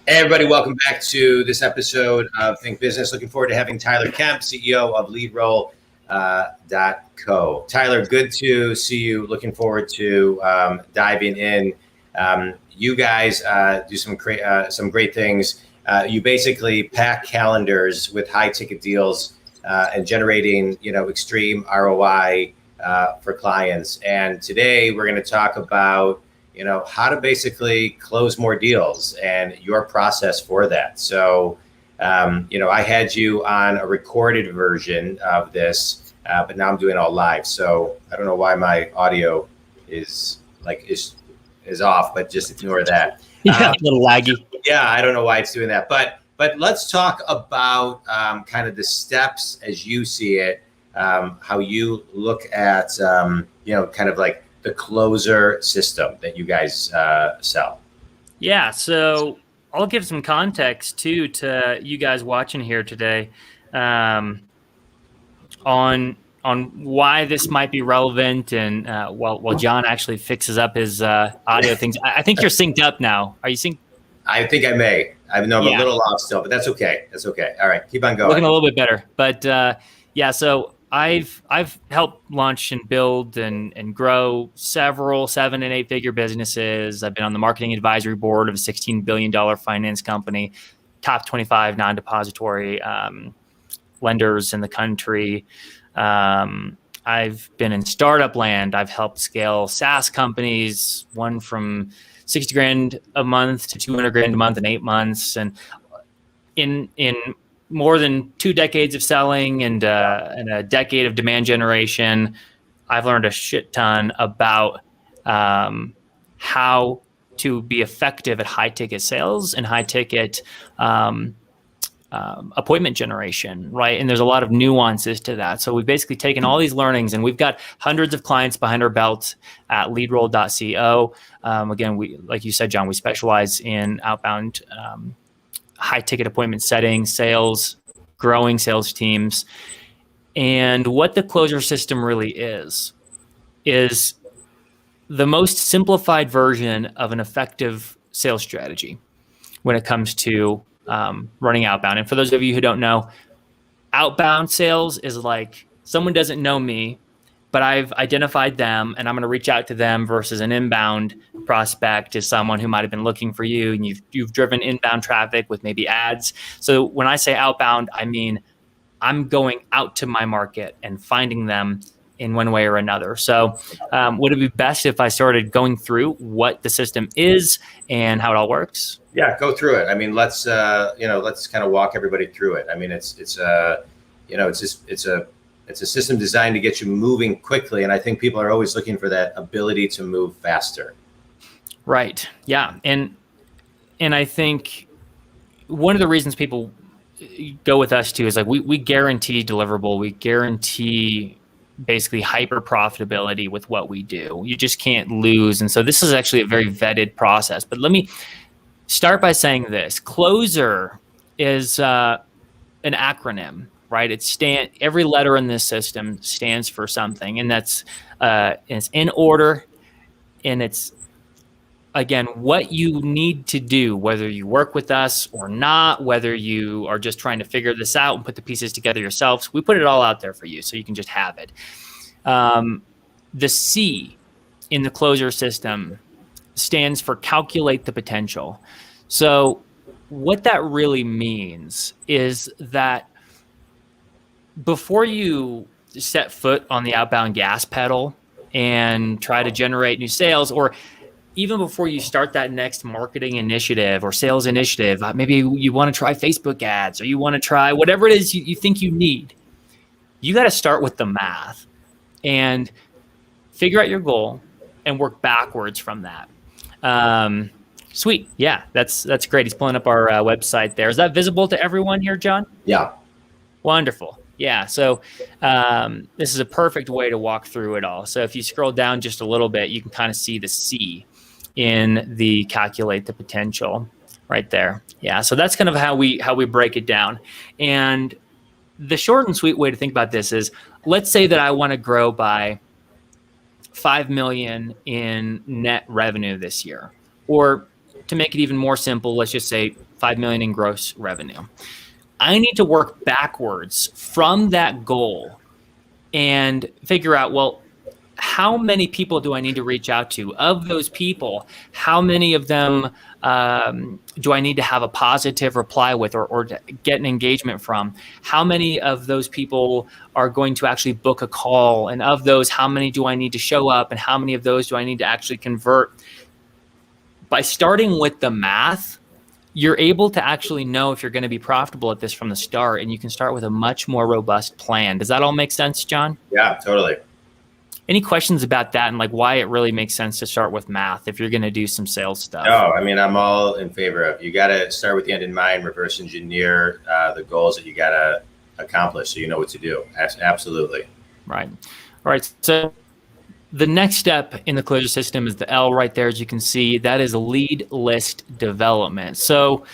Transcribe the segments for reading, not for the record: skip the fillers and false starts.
Hey, everybody, welcome back to this episode of Think Business. Looking forward to having Tyler Kemp, CEO of LeadRoll.co. Tyler, good to see you. Looking forward to diving in. You guys do some great things. You basically pack calendars with high ticket deals and generating extreme ROI for clients. And today we're going to talk about how to basically close more deals and your process for that. So, I had you on a recorded version of this, but now I'm doing all live. So I don't know why my audio is off, but just ignore that. Yeah, a little laggy. Yeah, I don't know why it's doing that. But let's talk about kind of the steps as you see it, how you look at, kind of like the closer system that you guys sell. Yeah, so I'll give some context too to you guys watching here today on why this might be relevant, and while John actually fixes up his audio things. I think you're synced up now. Are you synced? I think I may. I know I'm a little off still, but that's okay. That's okay. All right, keep on going. Looking a little bit better, but so I've helped launch and build and grow several 7- and 8-figure businesses. I've been on the marketing advisory board of a $16 billion finance company, top 25 non-depository lenders in the country. I've been in startup land. I've helped scale SaaS companies, one from $60,000 a month to $200,000 a month in 8 months, and in more than 2 decades of selling and a decade of demand generation, I've learned a shit ton about how to be effective at high ticket sales and high ticket appointment generation, right? And there's a lot of nuances to that. So we've basically taken all these learnings, and we've got hundreds of clients behind our belt at LeadRoll.co. Again, we, like you said, John, we specialize in outbound high ticket appointment setting, sales, growing sales teams. And what the closer system really is the most simplified version of an effective sales strategy when it comes to running outbound. And for those of you who don't know, outbound sales is like someone doesn't know me, but I've identified them and I'm going to reach out to them, versus an inbound prospect is someone who might have been looking for you, and you've driven inbound traffic with maybe ads. So when I say outbound, I mean I'm going out to my market and finding them in one way or another. So would it be best if I started going through what the system is and how it all works? Yeah, go through it. I mean, let's kind of walk everybody through it. I mean, it's a system designed to get you moving quickly. And I think people are always looking for that ability to move faster. Right. Yeah. And I think one of the reasons people go with us too is like we guarantee deliverable. We guarantee basically hyper profitability with what we do. You just can't lose. And so this is actually a very vetted process. But let me start by saying this. Closer is an acronym. Right, every letter in this system stands for something, and that's it's in order, and it's again what you need to do, whether you work with us or not, whether you are just trying to figure this out and put the pieces together yourselves. We put it all out there for you, so you can just have it. The C in the closer system stands for calculate the potential. So what that really means is that before you set foot on the outbound gas pedal and try to generate new sales, or even before you start that next marketing initiative or sales initiative, maybe you want to try Facebook ads, or you want to try whatever it is you think you need, you got to start with the math and figure out your goal and work backwards from that. Sweet. Yeah, that's great. He's pulling up our website there. Is that visible to everyone here, John? Yeah. Wonderful. Yeah, so this is a perfect way to walk through it all. So if you scroll down just a little bit, you can kind of see the C in the calculate the potential right there. Yeah, so that's kind of how we break it down. And the short and sweet way to think about this is, let's say that I want to grow by $5 million in net revenue this year, or to make it even more simple, let's just say 5 million in gross revenue. I need to work backwards from that goal and figure out, well, how many people do I need to reach out to? Of those people, how many of them do I need to have a positive reply with or get an engagement from? How many of those people are going to actually book a call? And of those, how many do I need to show up? And how many of those do I need to actually convert? By starting with the math, you're able to actually know if you're going to be profitable at this from the start, and you can start with a much more robust plan. Does that all make sense, John? Yeah, totally. Any questions about that and like why it really makes sense to start with math if you're going to do some sales stuff? No, I mean, I'm all in favor of, you got to start with the end in mind, reverse engineer the goals that you got to accomplish so you know what to do. Absolutely. Right. All right. So the next step in the closure system is the L right there, as you can see. That is lead list development. So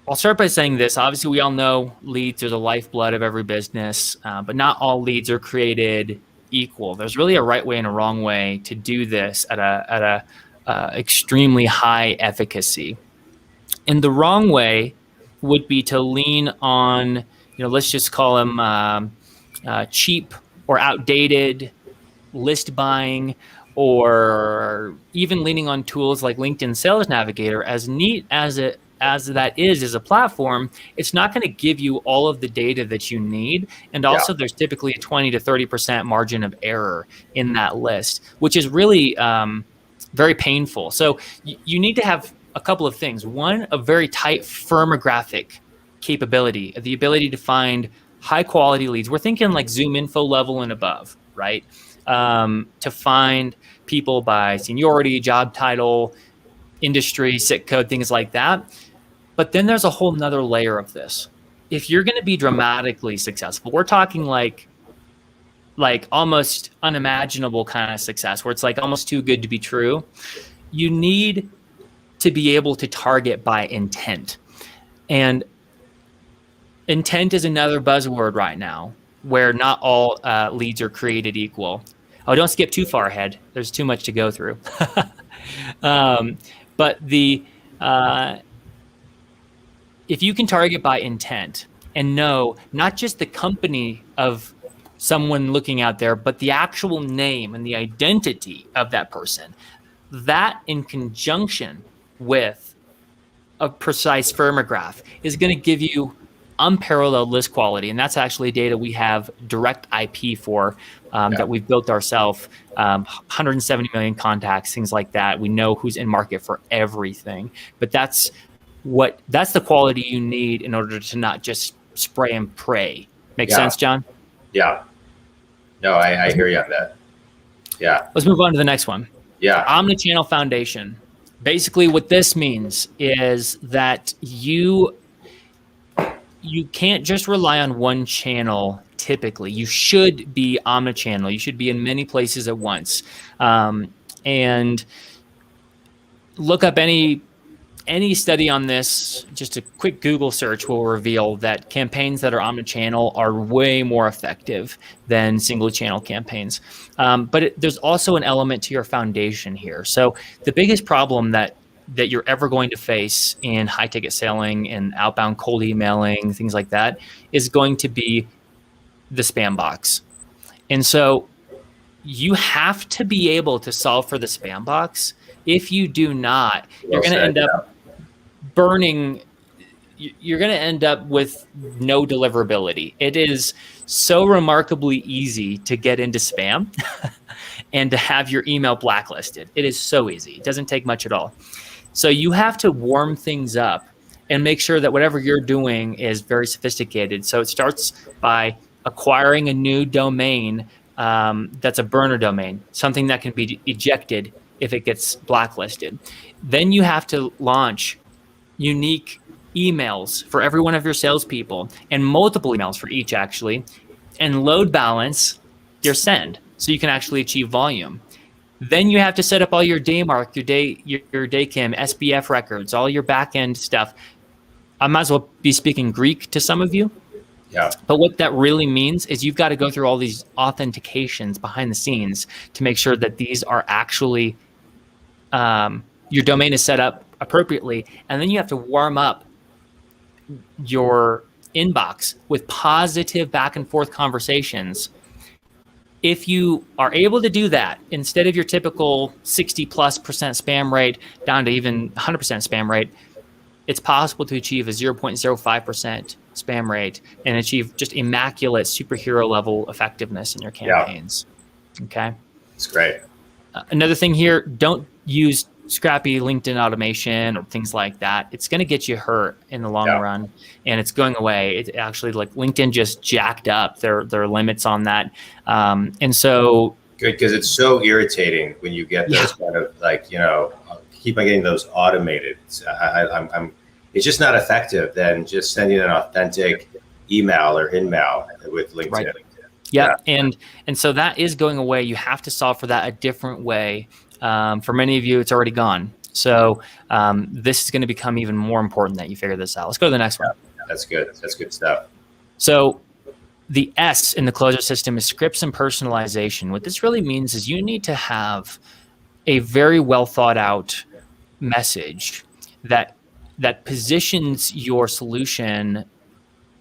I'll start by saying this. Obviously, we all know leads are the lifeblood of every business, but not all leads are created equal. There's really a right way and a wrong way to do this at a extremely high efficacy. And the wrong way would be to lean on, let's just call them cheap or outdated list buying, or even leaning on tools like LinkedIn Sales Navigator. As neat as that is as a platform, it's not going to give you all of the data that you need. And also there's typically a 20 to 30% margin of error in that list, which is really very painful. So you need to have a couple of things. One, a very tight firmographic capability, the ability to find high quality leads. We're thinking like Zoom info level and above, right? To find people by seniority, job title, industry, SIC code, things like that. But then there's a whole nother layer of this. If you're going to be dramatically successful, we're talking like almost unimaginable kind of success, where it's like almost too good to be true. You need to be able to target by intent. And intent is another buzzword right now, where not all leads are created equal. Oh, don't skip too far ahead. There's too much to go through. But if you can target by intent and know not just the company of someone looking out there, but the actual name and the identity of that person, that in conjunction with a precise firmograph is going to give you unparalleled list quality. And that's actually data we have direct IP for that we've built ourselves, 170 million contacts, things like that. We know who's in market for everything, but that's the quality you need in order to not just spray and pray. Make sense, John? Yeah. No, I hear you on that. Yeah. Let's move on to the next one. Yeah. Omnichannel foundation. Basically what this means is that you can't just rely on one channel. Typically, you should be omnichannel. You should be in many places at once. And look up any study on this. Just a quick Google search will reveal that campaigns that are omnichannel are way more effective than single channel campaigns. But there's also an element to your foundation here. So the biggest problem that you're ever going to face in high ticket selling and outbound cold emailing, things like that, is going to be the spam box. And so you have to be able to solve for the spam box. If you do not, you're going to end up burning. You're going to end up with no deliverability. It is so remarkably easy to get into spam and to have your email blacklisted. It is so easy. It doesn't take much at all. So you have to warm things up and make sure that whatever you're doing is very sophisticated. So it starts by acquiring a new domain that's a burner domain, something that can be ejected if it gets blacklisted. Then you have to launch unique emails for every one of your salespeople, and multiple emails for each actually, and load balance your send so you can actually achieve volume. Then you have to set up all your DayMark, your DayKim, SBF records, all your back-end stuff. I might as well be speaking Greek to some of you. Yeah. But what that really means is you've got to go through all these authentications behind the scenes to make sure that these are actually your domain is set up appropriately, and then you have to warm up your inbox with positive back and forth conversations. If you are able to do that, instead of your typical 60+% spam rate down to even 100% spam rate, it's possible to achieve a 0.05% spam rate and achieve just immaculate superhero level effectiveness in your campaigns. Yeah. Okay. That's great. Another thing here, don't use scrappy LinkedIn automation or things like that. It's going to get you hurt in the long run, and it's going away. It actually, like, LinkedIn just jacked up their limits on that. And so good, because it's so irritating when you get those kind of, like, you know, keep on getting those automated. It's just not effective than just sending an authentic email or in-mail with LinkedIn. Right. Yeah. And so that is going away. You have to solve for that a different way. For many of you, it's already gone. So this is going to become even more important that you figure this out. Let's go to the next one. That's good. That's good stuff. So the S in the closer system is scripts and personalization. What this really means is you need to have a very well thought out message that positions your solution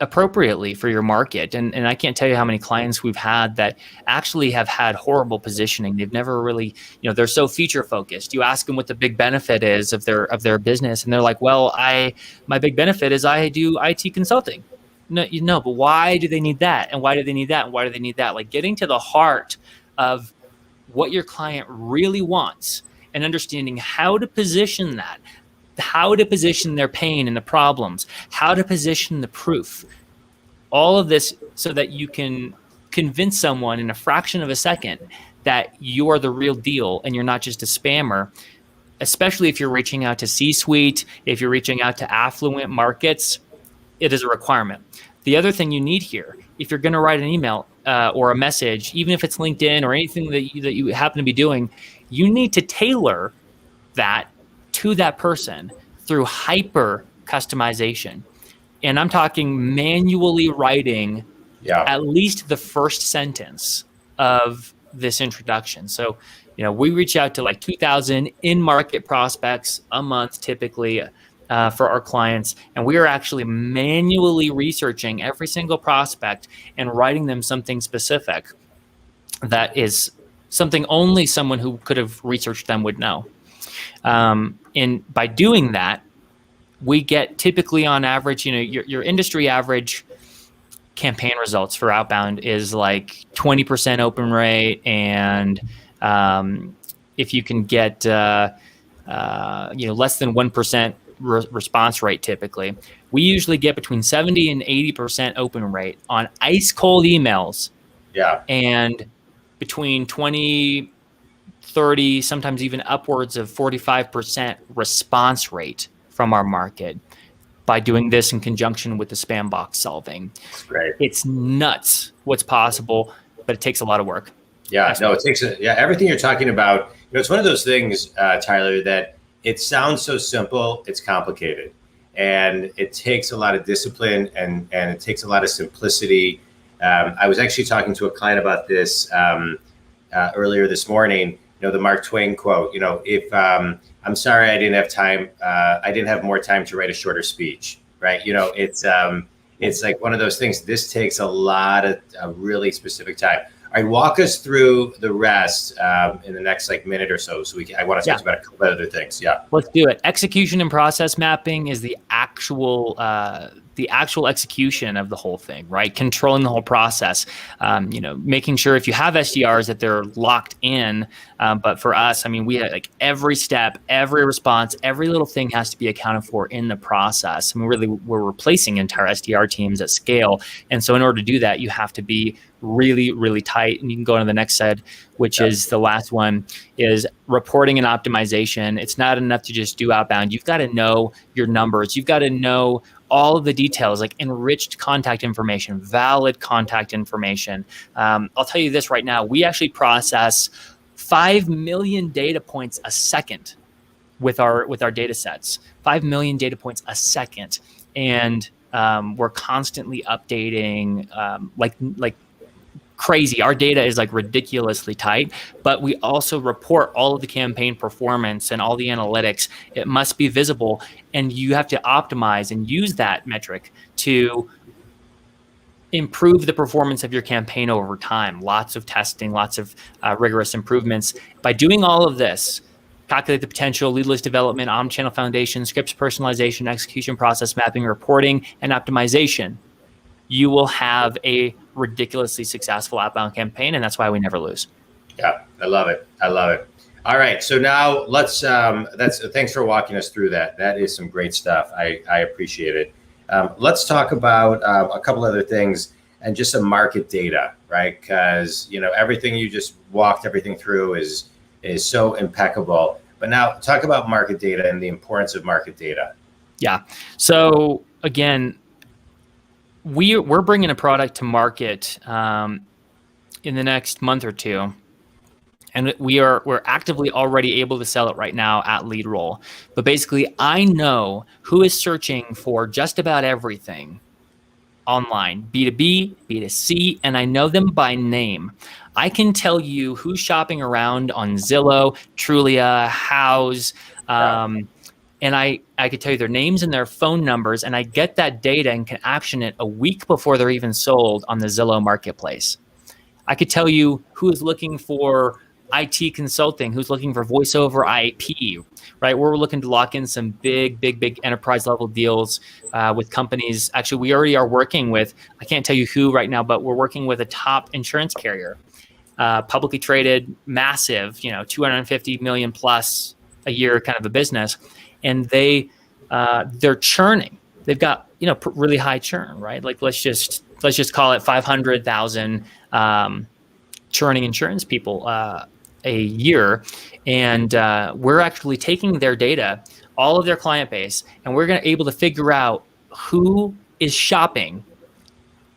appropriately for your market. And I can't tell you how many clients we've had that actually have had horrible positioning. They've never really, they're so feature focused. You ask them what the big benefit is of their business, and they're like, well, my big benefit is I do IT consulting. No, but why do they need that? And why do they need that? And why do they need that? Like, getting to the heart of what your client really wants and understanding how to position that, how to position their pain and the problems, how to position the proof, all of this so that you can convince someone in a fraction of a second that you're the real deal and you're not just a spammer, especially if you're reaching out to C-suite, if you're reaching out to affluent markets. It is a requirement. The other thing you need here, if you're going to write an email or a message, even if it's LinkedIn or anything that you happen to be doing, you need to tailor that to that person through hyper customization. And I'm talking manually writing at least the first sentence of this introduction. So, we reach out to like 2,000 in-market prospects a month typically for our clients. And we are actually manually researching every single prospect and writing them something specific that is something only someone who could have researched them would know. And by doing that, we get typically on average, your industry average campaign results for outbound is like 20% open rate. And if you can get, less than 1% response rate, typically, we usually get between 70 and 80% open rate on ice cold emails. Yeah. And between 20, 30, sometimes even upwards of 45% response rate from our market by doing this in conjunction with the spam box solving. That's great. It's nuts what's possible, but it takes a lot of work. Yeah, no, it takes everything you're talking about. It's one of those things, Tyler, that it sounds so simple, it's complicated, and it takes a lot of discipline and it takes a lot of simplicity. I was actually talking to a client about this earlier this morning. The Mark Twain quote, if I'm sorry I didn't have time, I didn't have more time to write a shorter speech, right? It's like one of those things. This takes a lot of really specific time. All right, walk us through the rest in the next minute or so. I want to talk about a couple of other things. Yeah, let's do it. Execution and process mapping is the actual execution of the whole thing, right? Controlling the whole process. Making sure if you have SDRs that they're locked in. But for us, we have every step, every response, every little thing has to be accounted for in the process. We're replacing entire SDR teams at scale, and so in order to do that, you have to be really, really tight. And you can go on to the next slide, which is the last one, is reporting and optimization. It's not enough to just do outbound. You've got to know your numbers. You've got to know all of the details, like enriched contact information, valid contact information. I'll tell you this right now. We actually process 5 million data points a second with our data sets. 5 million data points a second. And we're constantly updating, crazy. Our data is like ridiculously tight, but we also report all of the campaign performance and all the analytics. It must be visible, and you have to optimize and use that metric to improve the performance of your campaign over time. Lots of testing, lots of rigorous improvements. By doing all of this, calculate the potential, lead list development, omnichannel foundation, scripts personalization, execution process mapping, reporting, and optimization, you will have a ridiculously successful outbound campaign, and that's why we never lose. Yeah, I love it. I love it. All right, so now let's. Thanks for walking us through that. That is some great stuff. I appreciate it. Let's talk about a couple other things and just some market data, right? Because everything you just walked everything through is so impeccable. But now talk about market data and the importance of market data. Yeah. So again, we're bringing a product to market in the next month or two, and we're actively already able to sell it right now at LeadRoll. But basically, I know who is searching for just about everything online, B2B, B2C, and I know them by name. I can tell you who's shopping around on Zillow, Trulia, Houzz, and I could tell you their names and their phone numbers, and I get that data and can action it a week before they're even sold on the Zillow marketplace. I could tell you who is looking for IT consulting, who's looking for voice over IP, right? We're looking to lock in some big enterprise level deals with companies. Actually, we already are working with, I can't tell you who right now, but we're working with a top insurance carrier, publicly traded, massive, 250 million plus a year kind of a business. And they're churning. They've got, really high churn, right? Like let's just call it 500,000 churning insurance people a year, and we're actually taking their data, all of their client base, and we're going to able to figure out who is shopping,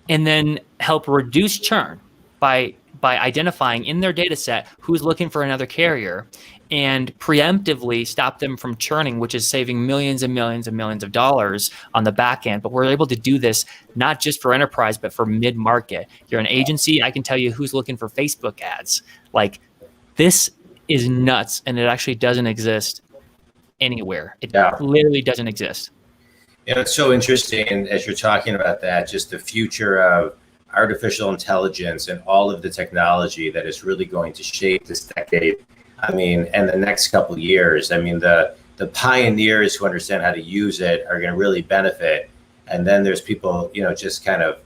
and then help reduce churn by identifying in their data set who's looking for another carrier, and preemptively stop them from churning, which is saving millions and millions and millions of dollars on the back end. But we're able to do this not just for enterprise, but for mid-market. You're an agency, I can tell you who's looking for Facebook ads. Like, this is nuts, and it actually doesn't exist anywhere. It literally doesn't exist. It's so interesting as you're talking about that, just the future of artificial intelligence and all of the technology that is really going to shape this decade. And the next couple of years. The pioneers who understand how to use it are going to really benefit. And then there's people, just kind of,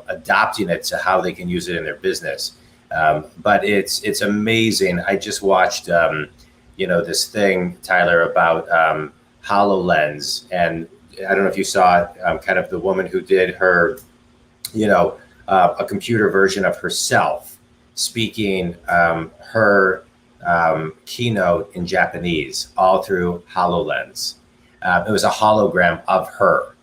adopting it to how they can use it in their business. But it's amazing. I just watched, this thing, Tyler, about HoloLens. And I don't know if you saw it, kind of the woman who did her, a computer version of herself speaking her keynote in Japanese, all through HoloLens. It was a hologram of her,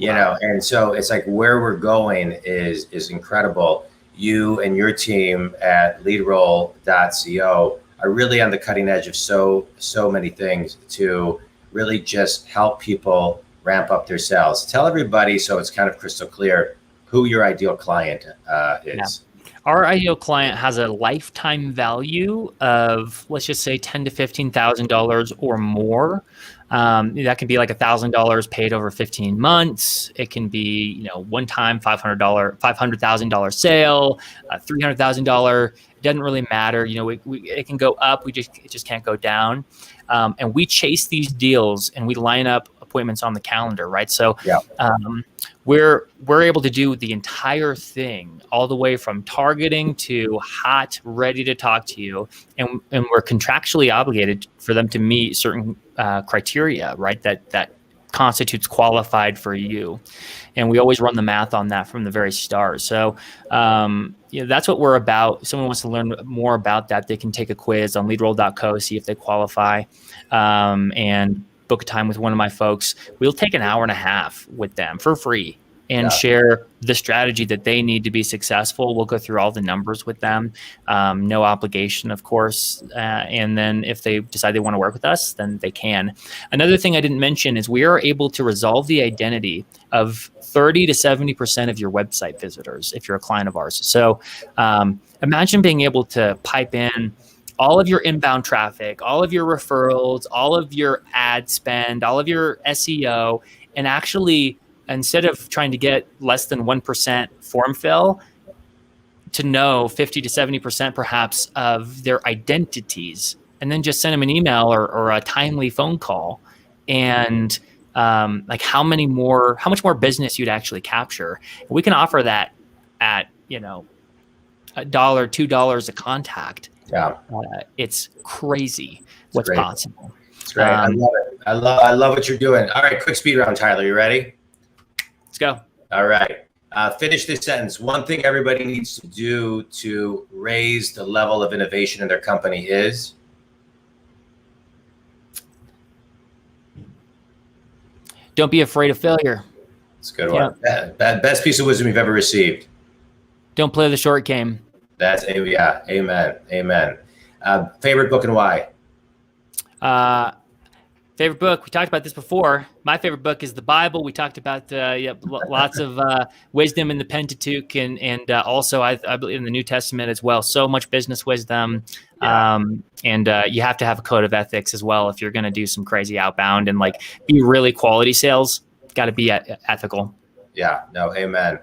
and so it's like where we're going is incredible. You and your team at LeadRoll.co are really on the cutting edge of so many things to really just help people ramp up their sales. Tell everybody, so it's kind of crystal clear, who your ideal client is. Yeah. Our ideal client has a lifetime value of, let's just say, $10,000 to $15,000 or more. That can be like $1,000 paid over 15 months. It can be, one time $500,000 sale, $300,000. It doesn't really matter. It can go up. It just can't go down. And we chase these deals and we line up appointments on the calendar, right? So we're able to do the entire thing, all the way from targeting to hot, ready to talk to you, and we're contractually obligated for them to meet certain criteria, right? That constitutes qualified for you, and we always run the math on that from the very start. So that's what we're about. If someone wants to learn more about that, they can take a quiz on LeadRoll.co, see if they qualify, and book a time with one of my folks. We'll take an hour and a half with them for free. and share the strategy that they need to be successful. We'll go through all the numbers with them. No obligation, of course. And then if they decide they want to work with us, then they can. Another thing I didn't mention is we are able to resolve the identity of 30 to 70% of your website visitors if you're a client of ours. So imagine being able to pipe in all of your inbound traffic, all of your referrals, all of your ad spend, all of your SEO, and actually, instead of trying to get less than 1% form fill, to know 50 to 70% perhaps of their identities, and then just send them an email or a timely phone call, and like how much more business you'd actually capture. We can offer that at $1, $2 a contact. Yeah, it's crazy what's possible. It's great. I love it. I love what you're doing. All right, quick speed round, Tyler. You ready? Let's go. All right. Finish this sentence. One thing everybody needs to do to raise the level of innovation in their company is? Don't be afraid of failure. That's a good one. Best piece of wisdom you've ever received. Don't play the short game. Amen. Favorite book and why? Favorite book, we talked about this before. My favorite book is the Bible. We talked about lots of wisdom in the Pentateuch, and also I believe in the New Testament as well. So much business wisdom, and you have to have a code of ethics as well if you're going to do some crazy outbound and like be really quality sales. Got to be ethical. Yeah. No. Amen.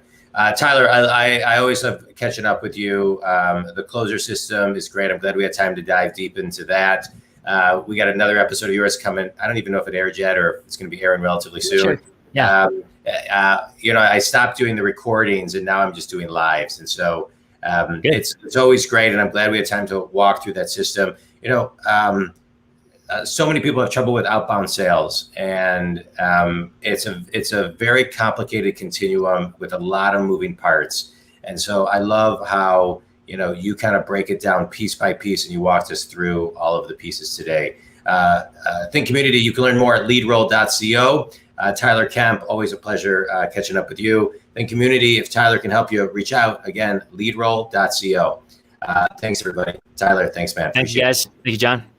Tyler, I always love catching up with you. The closer system is great. I'm glad we had time to dive deep into that. We got another episode of yours coming. I don't even know if it aired yet or if it's going to be airing relatively soon. Sure. Yeah. I stopped doing the recordings and now I'm just doing lives. And so it's always great. And I'm glad we had time to walk through that system. So many people have trouble with outbound sales, and it's a very complicated continuum with a lot of moving parts. And so I love how you kind of break it down piece by piece, and you walked us through all of the pieces today. Think community, you can learn more at leadroll.co. Tyler Kemp, always a pleasure catching up with you. Think community, if Tyler can help you, reach out. Again, leadroll.co. Thanks, everybody. Tyler, thanks, man. Thank you, guys. Thank you, John.